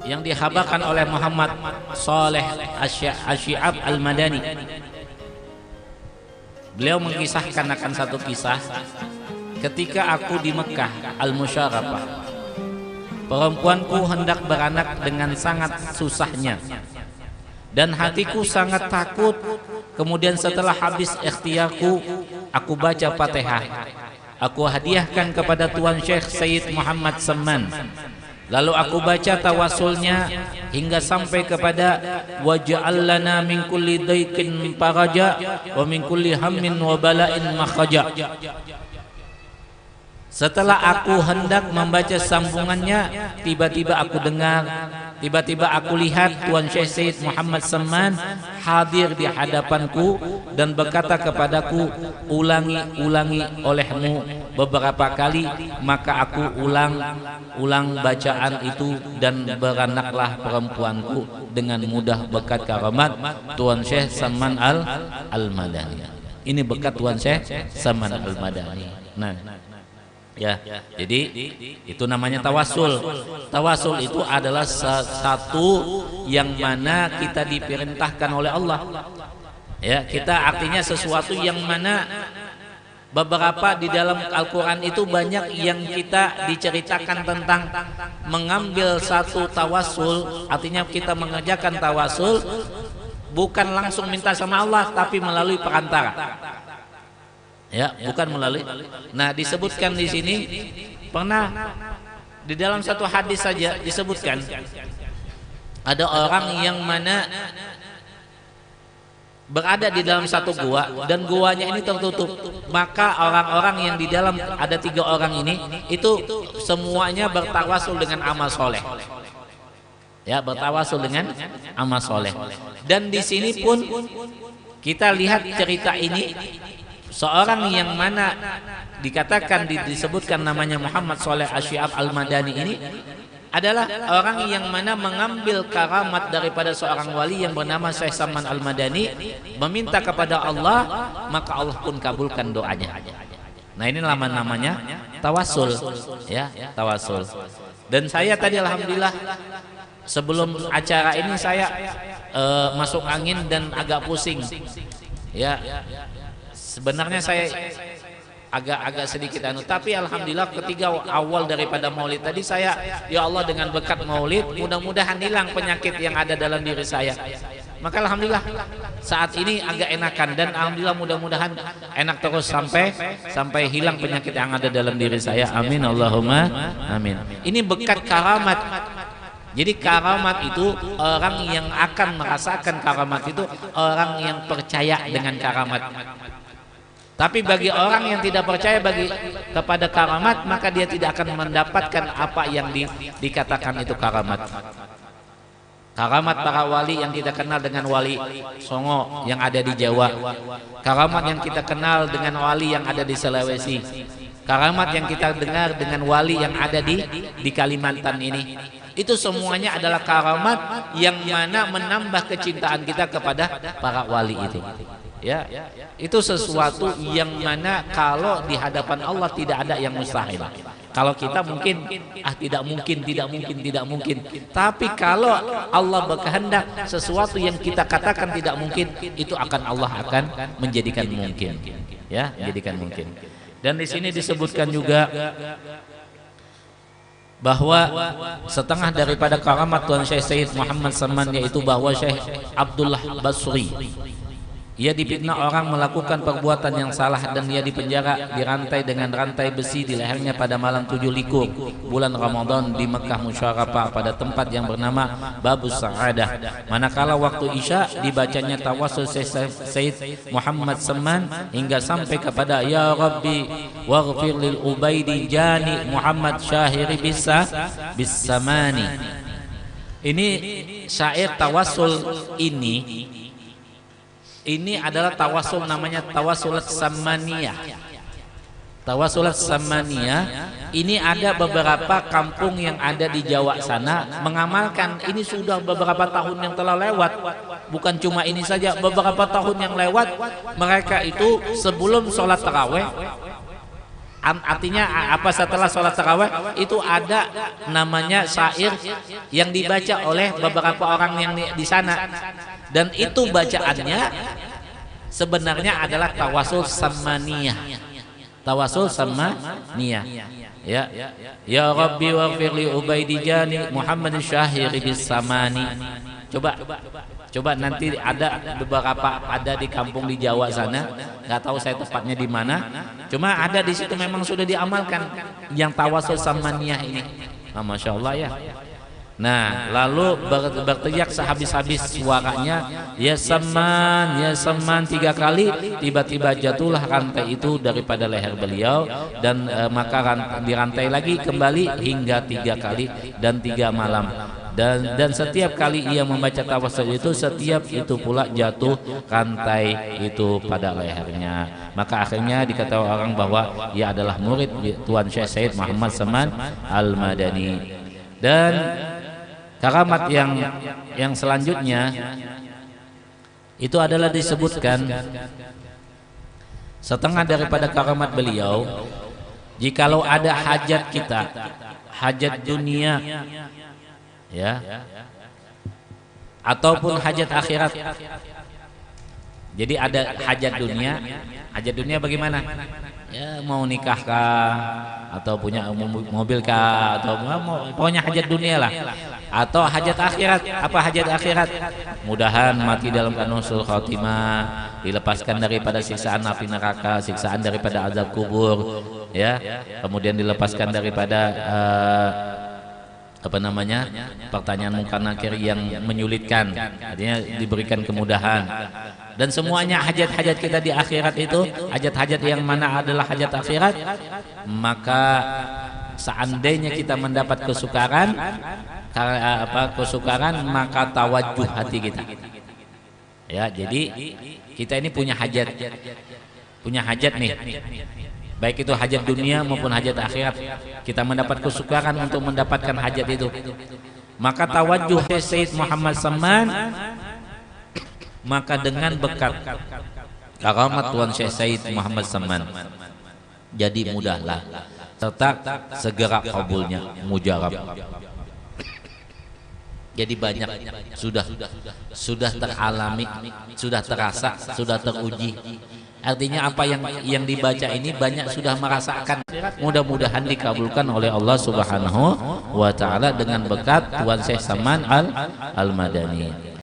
yang dihabarkan oleh Muhammad Saleh Asy-Syi'ab Al-Madani. Beliau mengisahkan akan satu kisah ketika aku di Mekah Al-Musyarafah. Perempuanku hendak beranak dengan sangat susahnya dan hatiku sangat takut. Kemudian setelah habis ikhtiarku, aku baca Fatihah. Aku hadiahkan kepada Tuan Syekh Sayyid Muhammad Samman. Lalu aku baca tawasulnya hingga sampai kepada waj'al lana min kulli daiqin faraja wa min kulli hammin wa bala'in makhraja. Setelah aku hendak membaca sambungannya, tiba-tiba aku dengar, tiba-tiba aku lihat Tuan Syekh Sayyid Muhammad Samman hadir di hadapanku dan berkata kepadaku, ulangi olehmu beberapa kali. Maka aku ulang bacaan itu dan beranaklah perempuanku dengan mudah berkat karamat Tuan Syekh Samman Al-Madani. Ini berkat Tuan Syekh Samman Al-Madani. Nah, ya, jadi itu namanya tawasul. Tawasul itu adalah satu yang mana kita diperintahkan oleh Allah. Ya, kita artinya sesuatu yang mana beberapa di dalam Al-Quran itu banyak yang kita diceritakan tentang mengambil satu tawasul. Artinya kita mengerjakan tawasul bukan langsung minta sama Allah, tapi melalui perantara. Ya, bukan melalui. Nah, disebutkan di sini pernah di dalam satu hadis saja disebutkan ada orang yang mana berada di dalam satu gua dan guanya ini tertutup. Maka orang-orang yang di dalam ada 3 orang ini itu semuanya bertawasul dengan amal soleh. Ya, bertawasul dengan amal soleh. Dan di sini pun kita lihat cerita ini. Seorang yang mana dikatakan disebutkan namanya Muhammad Saleh Asy-Syi'ab Al-Madani ini adalah orang yang mana mengambil karamat daripada seorang wali yang bernama Syekh Samman Al-Madani, meminta kepada Allah, maka Allah pun kabulkan doanya. Nah, ini namanya tawasul, ya, tawasul. Dan saya tadi alhamdulillah sebelum acara ini saya masuk angin dan agak pusing. Ya. Sebenarnya saya agak sedikit tapi alhamdulillah ketika awal daripada maulid tadi saya, ya Allah, dengan berkat maulid mudah-mudahan hilang penyakit yang ada dalam diri saya. Maka alhamdulillah saat ini agak enakan dan alhamdulillah mudah-mudahan enak terus sampai hilang penyakit yang ada dalam diri saya. Amin Allahumma amin. Ini berkat karamat. Jadi karamat itu orang yang akan merasakan karamat itu orang yang percaya dengan karamat. Tapi bagi orang yang tidak percaya kepada karamat, maka dia tidak akan mendapatkan apa yang dikatakan itu karamat. Karamat para wali yang kita kenal dengan wali Songo yang ada di Jawa. Karamat yang kita kenal dengan wali yang ada di Sulawesi. Karamat yang kita dengar dengan wali yang ada di Kalimantan ini. Itu semuanya adalah karamat yang mana menambah kecintaan kita kepada para wali itu. Ya, itu sesuatu yang mana kalau di hadapan Allah tidak ada yang mustahil. Kalau kita mungkin tidak mungkin. Tapi kalau Allah berkehendak sesuatu yang kita katakan tidak mungkin, itu Allah akan menjadikan mungkin. Ya, menjadikan mungkin. Dan di sini disebutkan juga bahwa setengah daripada karamat Tuan Syekh Sayyid Muhammad Samman yaitu bahwa Syekh Abdullah Basri, ia difitnah orang melakukan perbuatan yang salah dan ia dipenjara, dirantai dengan rantai besi di lehernya pada malam 7 likur bulan Ramadan di Mekah Musyarafah pada tempat yang bernama Babus Sa'adah. Manakala waktu Isya dibacanya tawasul Sayyid Muhammad Samman hingga sampai kepada ya Rabbi waghfir lil Ubaidi Jani Muhammad Syahiri bisamani. Ini syair tawasul ini adalah tawasul, namanya tawasulat samaniyah. Tawasulat samaniyah ini ada beberapa kampung yang ada di Jawa sana mengamalkan ini sudah beberapa tahun yang telah lewat. Bukan cuma ini saja, beberapa tahun yang lewat mereka itu sebelum sholat taraweh Artinya apa, setelah sholat tarawih itu ada namanya syair yang dibaca oleh beberapa orang yang di sana, dan itu bacaannya sebenarnya adalah tawasul samaniyah. Tawasul samaniyah. Ya, ya Rabbi waghfirli Ubaidi Jani Muhammad Syahiri bis samani. Coba nanti ada beberapa, ada di kampung di Jawa sana, nggak tahu saya tepatnya di mana. Cuma ada di situ memang sudah diamalkan yang tawasul samaniyah ini. Nah, Masya Allah ya. Nah, lalu berteriak sehabis-habis suaranya, ya saman 3 kali, tiba-tiba jatuhlah rantai itu daripada leher beliau, dan maka dirantai lagi kembali hingga 3 kali dan 3 malam. Dan setiap kali ia membaca tawasul itu, setiap itu pula jatuh rantai itu pada lehernya. Maka akhirnya diketahui orang bahwa ia adalah murid Tuan Syekh Said Muhammad Saman Al-Madani. Dan karamat yang selanjutnya itu adalah disebutkan setengah daripada karamat beliau, jikalau ada hajat kita, hajat dunia ya, ataupun hajat akhirat. Jadi ada hajat dunia bagaimana? Ya, mau nikah kah, atau punya mobil kah, atau pokoknya hajat dunia lah. Atau hajat akhirat, apa hajat akhirat? Mudahan mati dalam husnul khotimah, dilepaskan daripada siksaan api neraka, siksaan daripada azab kubur, ya. Kemudian dilepaskan daripada pertanyaan munkar nakir yang menyulitkan, artinya diberikan kemudahan. Dan semuanya hajat-hajat kita di akhirat itu, hajat-hajat yang mana adalah hajat akhirat, maka seandainya kita mendapat kesukaran, maka tawajuh hati kita. Ya, jadi kita ini punya hajat nih. Baik itu hajat dunia maupun hajat akhirat, kita mendapat kesukaran untuk mendapatkan hajat itu, maka tawajuh Sayyid Muhammad Saman, maka dengan berkat karamat Tuan Syekh Said Muhammad Saman, jadi mudahlah serta segera kabulnya, mujarab. Jadi banyak sudah teralami, sudah terasa, sudah teruji. Artinya apa yang dibaca ini banyak sudah merasakan. Mudah-mudahan dikabulkan oleh Allah Subhanahu wa taala dengan berkat Tuan Syekh Saman Al-Madani.